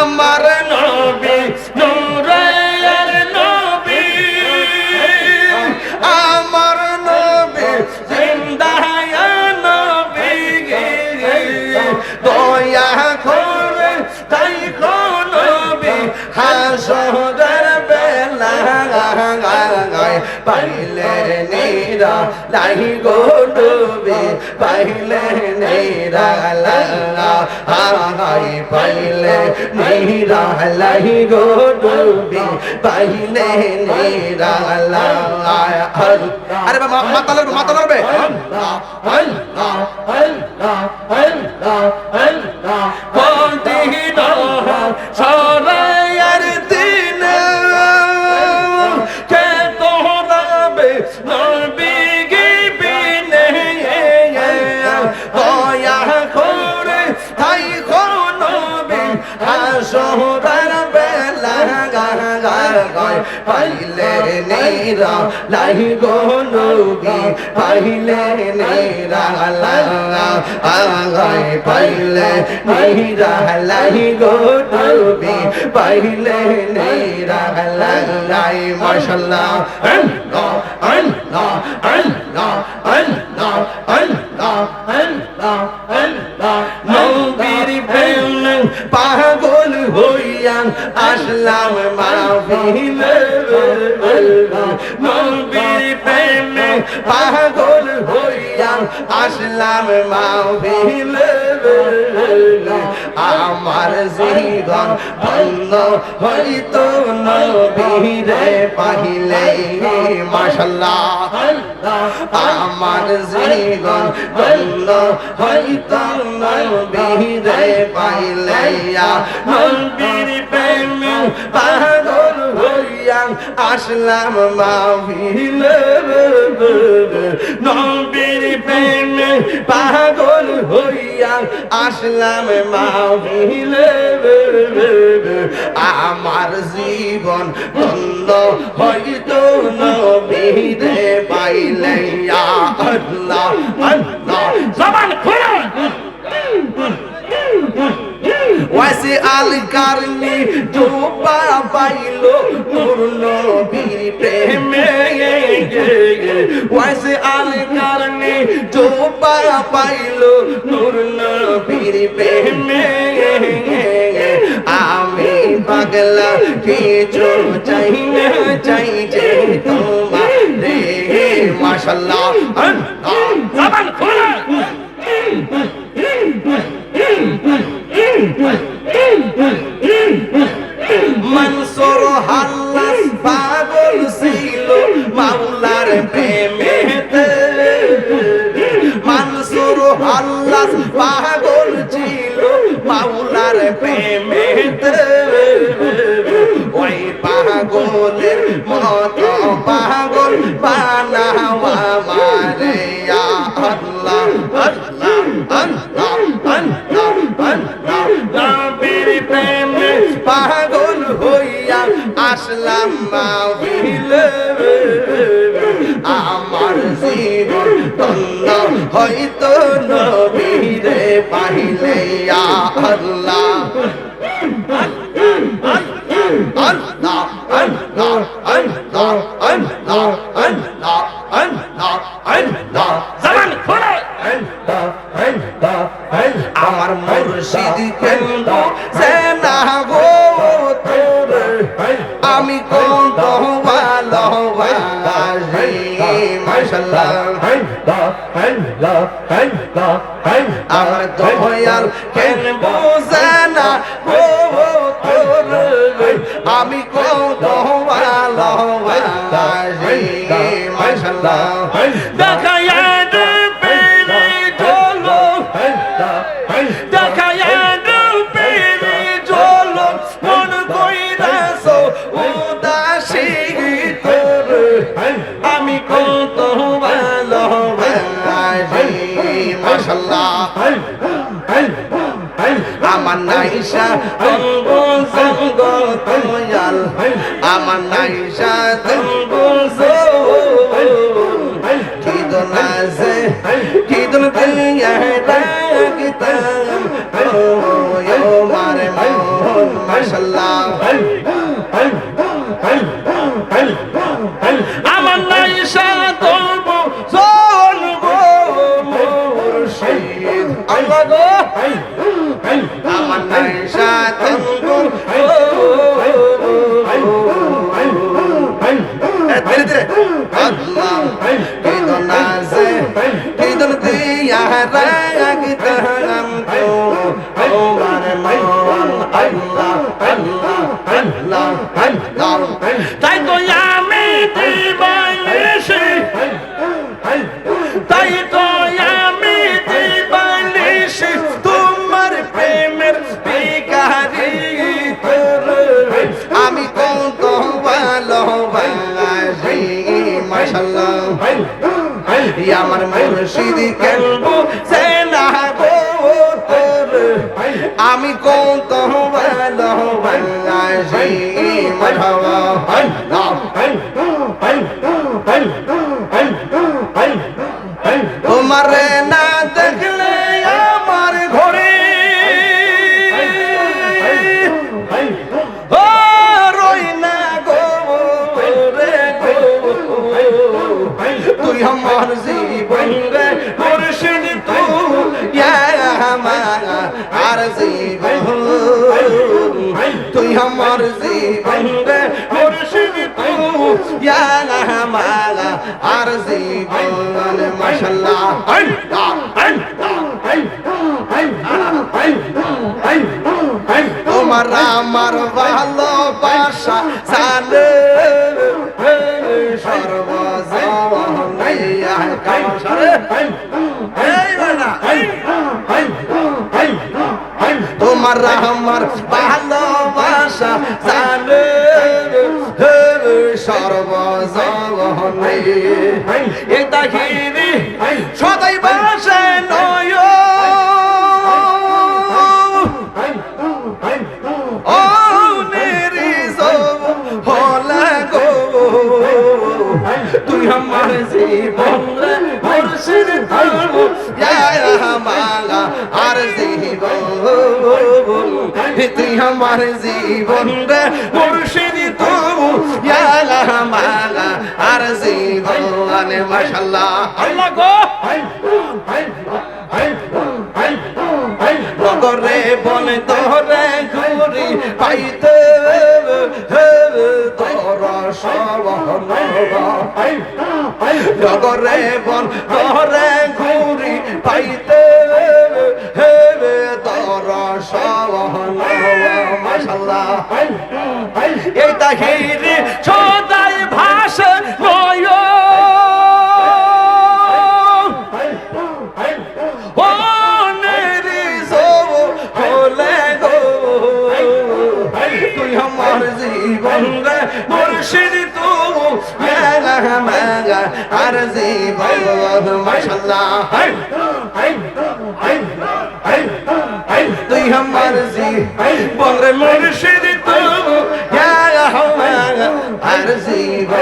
আমার নবী নূরের নবী আমার নবী জিন্দা নবী দয়া করে তাই নবী হাসরের বেলায় পাইলে নিরা লাই গো নবী পাইলে নিরা লাই পাইলে নিরা লাই গো নবী পাইলে নিরা লাই আরে মাথা লড়বে মাথা লড়বে আল্লাহ আল্লাহ আল্লাহ আল্লাহ বন্দিন সরাইয়ার দিন কে তোরাবে নবী গিবিনে দয়া করে তাই নবী হাসরের বেলা পাইলে নিরা লাই গো নবী পাইলে নিরা লাই পাইলে নিরা লাই গো নবী পাইলে নিরা লাই মাশাআল্লাহ আল্লাহ আল্লাহ আল্লাহ আল্লাহ আল্লাহ আল্লাহ আল্লাহ নবীর প্রেমে পাগল হইয়া আসলাম মাহফিলে নবীর প্রেমে পাগল হইয়া আসলাম মাহফিলে আমার জীবন ধন্য হইতো নবীরে পাইলে মাশাআল্লাহ আমার জীবন ধন্য হইতো নবীরে পাইলে নবীর প্রেমে পাগল হইয়া আসলাম মাহফিলে নবীর প্রেমে পাগল হইয়া আসলাম মাহফিলে আমার জীবন ধন্য হইতো নবীরে পাইলে আল্লাহ আল্লাহ জবান খুলে ওয়াসি আল কারনি ডুবা পাইলো নূর নবীর প্রেমে ওয়াসি আল কারনি ডুবা পাইলো নূর নবীর প্রেমে আমি পাগলা কিছু চাই না চাই যে তোমার রে মাশাআল্লাহ জবান খোলা মনসুর হাল্লাস পাগল ছিল মাওলার প্রেমেতে মনসুর হাল্লাস পাগল ছিল মাওলার প্রেমেতে ওই পাগলের মতো পাগল বানাওয়া মারে আল্লাহ আল্লাহ আল্লাহ আল্লাহ আল্লাহ নবীর প্রেমে পাগল হইয়া আসলাম মাহফিলে আমার জীবন ধন্য হইতো নবীরে পাইলে আল্লাহ আল্লাহ আল্লাহ আল্লাহ আল্লাহ আল্লাহ আল্লাহ আল্লাহ জবান খুলে আমার মুর্শিদ কেন্দ্র সেনা গো তোরে আমি কত ভালোবাসি মাশাআল্লাহ আমার দয়াল কেন বোঝে না গো তোরে আমি কত ভালোবাসি মাশাআল্লাহ দেখায়া আমি কত ভালোবাসি মাশাআল্লাহ আমার নাইশা তঙ্গ সঙ্গ তোমাল আমার নাইশা তঙ্গ কিদন আছে কিদন দিয়া ডাকিতাম ও মারে মন মাশাআল্লাহ আমার নাইশা তলব জন গো মুর্শিদ আল্লাহ গো আমার নাইশা তলব ধীরে ধীরে আল্লাহ কিদন নাজে কিদন দিয়া রাগতাম তো আমার মন আল্লাহ আল্লাহ আল্লাহ আল্লাহ তাই তো আমি দিবানিশি তাই তো আমি দিবানিশি তোমার প্রেমের ভিখারি আমি কত ভালোবাসি মাশাআল্লাহ আমার মুর্শিদ কেন সেনা গো আমি কত ভালোবাসি মাশাআল্লাহ তোমার না দেখলে আমার ঘরে ও রই না গো রে গো তুই আমার জীবন রে মুর্শিদ তুই আমার আর জীবন তুই আমার জীবন রে মুর্শিদ তুই আমার আর জীবন মাশাআল্লাহ তোমার আমার ভালোবাসা জানে সর্বজনীয়া কামসারে এই বানা তোমার আমার ভালোবাসা জানে সর্বজনী এটা ঘিরে সদাই বাসে নয় ও নিরিজ হলে গো তুই আমার জীবন রে মুর্শিদ মালা আর জীবন তুই আমার জীবন রে মুর্শিদ মালা আর জীবন মাশাআল্লাহ আল্লাহ গো নগরে বন তোরে ঘুরি পাইতে তোর নগরে বন তোরে ঘুরি পাইতে তোর মাশাআল্লাহ এই তাহিরি সদাই ভাষা নয় তুই আমার জীবন রে মুর্শিদ তুই আর জীবন মাশাআল্লাহ তুই আমার জীবন রে মুর্শিদ তুই আর জীবন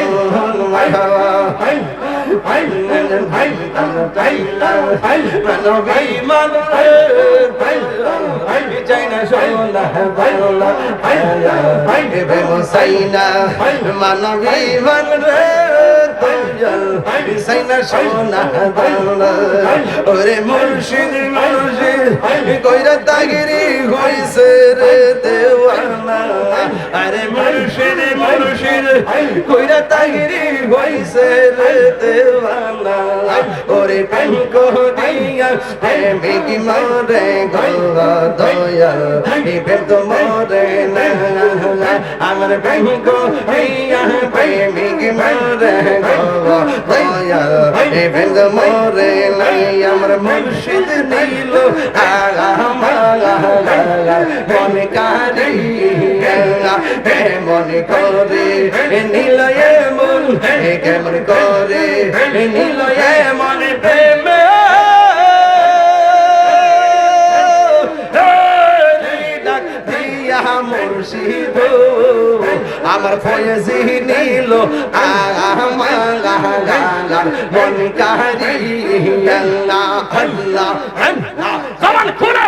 মানবী মান রে সাইনা সোনা ওরে মুর্শিদ মুর্শিদ কইরা তাগিরি হইছে রে দেওয়ানা আরে মুর্শিদ মুর্শিদ কইরা তাগিরি হইছে রে দেওয়ানা ওরে প্রেম করিয়া প্রেমিক মরে গো দয়াল প্রেম তো মরে না আমার প্রেম করিয়া প্রেমিক মরে গো দয়াল প্রেম তো মরে নাই আমার মুর্শিদ নীল মন কারিয়া মন করে নীল মন কেমন করে নীল মন প্রেম মুর্শিদ আমার ফয়েজি নীল আমার মন কারিয়া আল্লাহ আল্লাহ জবান খুলে